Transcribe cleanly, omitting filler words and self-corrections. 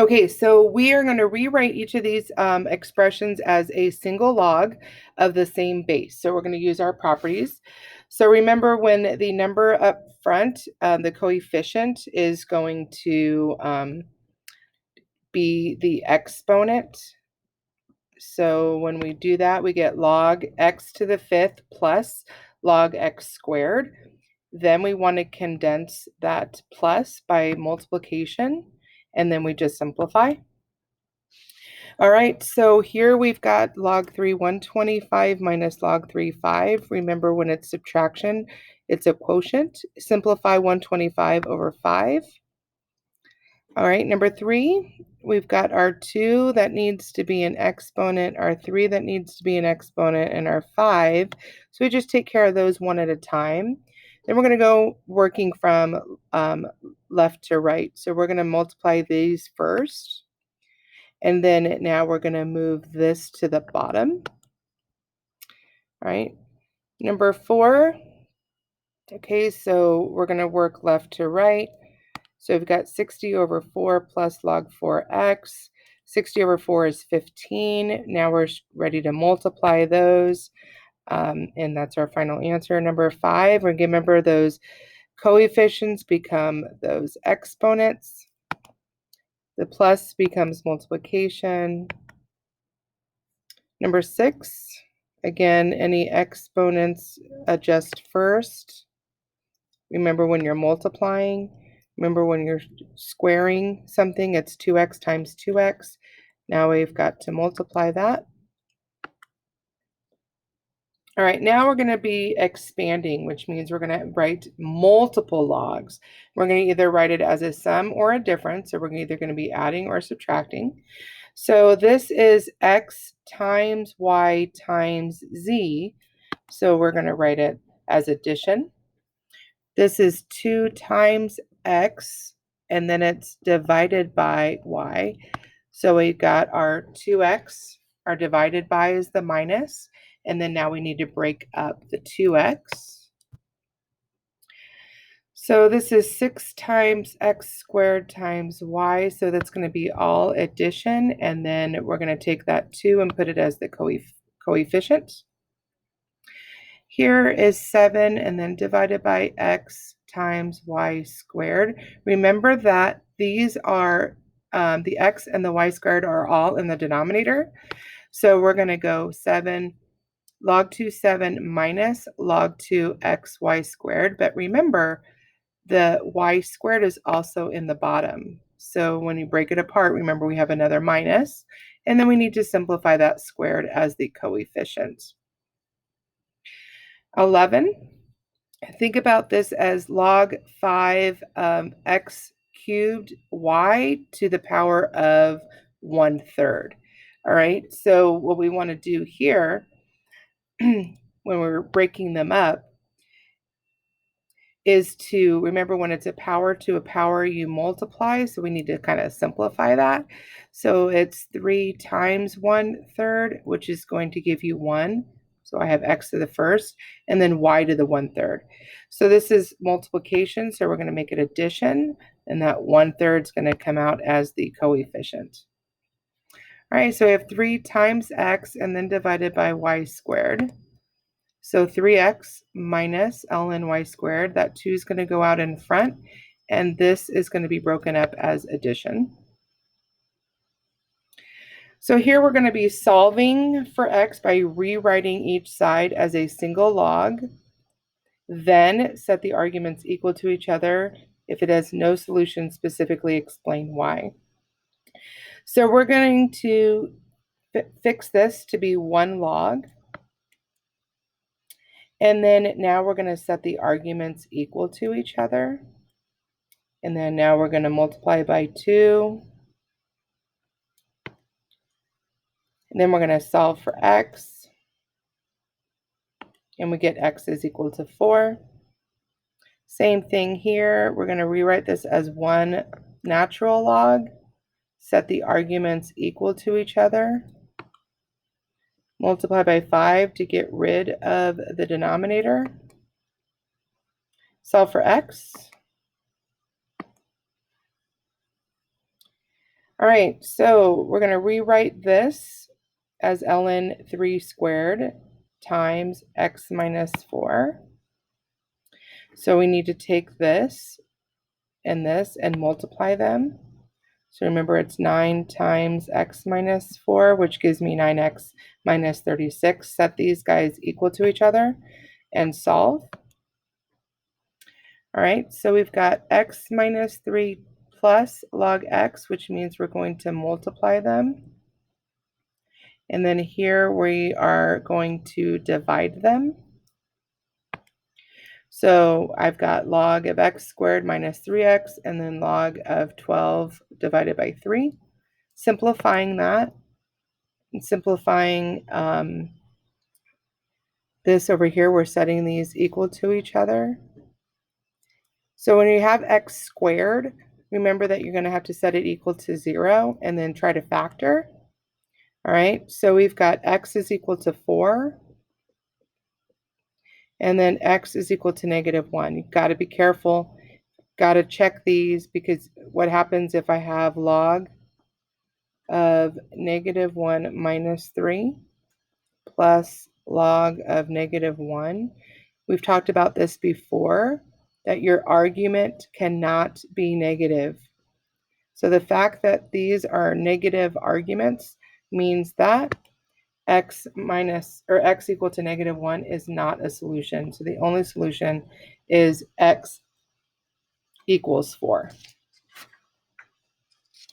Okay, so we are going to rewrite each of these expressions as a single log of the same base. So we're going to use our properties. So remember, when the number up front, the coefficient is going to be the exponent. So when we do that, we get log x to the fifth plus log x squared. Then we want to condense that plus by multiplication, and then we just simplify. All right, so here we've got log 3, 125 minus log 3, 5. Remember, when it's subtraction, it's a quotient. Simplify 125 over 5. All right, number 3, we've got our 2 that needs to be an exponent, our 3 that needs to be an exponent, and our 5. So we just take care of those one at a time. Then we're going to go working from left to right. So we're going to multiply these first. And then now we're going to move this to the bottom. All right, number 4. Okay, so we're going to work left to right. So we've got 60 over 4 plus log 4x. 60 over 4 is 15. Now we're ready to multiply those. And that's our final answer. Number 5, remember those coefficients become those exponents. The plus becomes multiplication. Number 6, again, any exponents adjust first. Remember, when you're multiplying, remember when you're squaring something, it's 2x times 2x. Now we've got to multiply that. All right, now we're going to be expanding, which means we're going to write multiple logs. We're going to either write it as a sum or a difference, so we're either going to be adding or subtracting. So this is x times y times z, so we're going to write it as addition. This is 2 times x, and then it's divided by y. So we've got our 2x, our divided by is the minus, and then now we need to break up the 2x. So this is 6 times x squared times y, so that's going to be all addition, and then we're going to take that 2 and put it as the coefficient. Here is 7 and then divided by x times y squared. Remember that these are the x and the y squared are all in the denominator. So we're going to go 7 log 2 7 minus log 2 xy squared. But remember, the y squared is also in the bottom. So when you break it apart, remember we have another minus. And then we need to simplify that squared as the coefficient. 11, think about this as log 5 x cubed y to the power of 1/3. All right, so what we want to do here when we're breaking them up is to remember, when it's a power to a power, you multiply. So we need to kind of simplify that. So it's 3 times 1/3, which is going to give you 1. So I have x to the first, and then y to the 1/3. So this is multiplication, so we're going to make it addition, and that 1/3 is going to come out as the coefficient. All right, so we have 3 times x and then divided by y squared. So 3x minus ln y squared, that 2 is going to go out in front, and this is going to be broken up as addition. So here we're going to be solving for x by rewriting each side as a single log, then set the arguments equal to each other. If it has no solution, specifically explain why. So we're going to fix this to be 1 log. And then now we're going to set the arguments equal to each other. And then now we're going to multiply by 2. And then we're going to solve for x. And we get x is equal to 4. Same thing here. We're going to rewrite this as 1 natural log. Set the arguments equal to each other. Multiply by 5 to get rid of the denominator. Solve for x. All right, so we're going to rewrite this as ln 3 squared times x minus 4. So we need to take this and multiply them. So remember, it's 9 times x minus 4, which gives me 9x minus 36. Set these guys equal to each other and solve. All right, so we've got x minus 3 plus log x, which means we're going to multiply them. And then here we are going to divide them. So I've got log of x squared minus 3x, and then log of 12 divided by 3. Simplifying that, and simplifying this over here, we're setting these equal to each other. So when you have x squared, remember that you're going to have to set it equal to 0 and then try to factor. All right, so we've got x is equal to 4. And then x is equal to -1. You've got to be careful. Got to check these, because what happens if I have log of -1 minus 3 plus log of -1? We've talked about this before, that your argument cannot be negative. So the fact that these are negative arguments means that x equal to -1 is not a solution. So the only solution is x equals 4.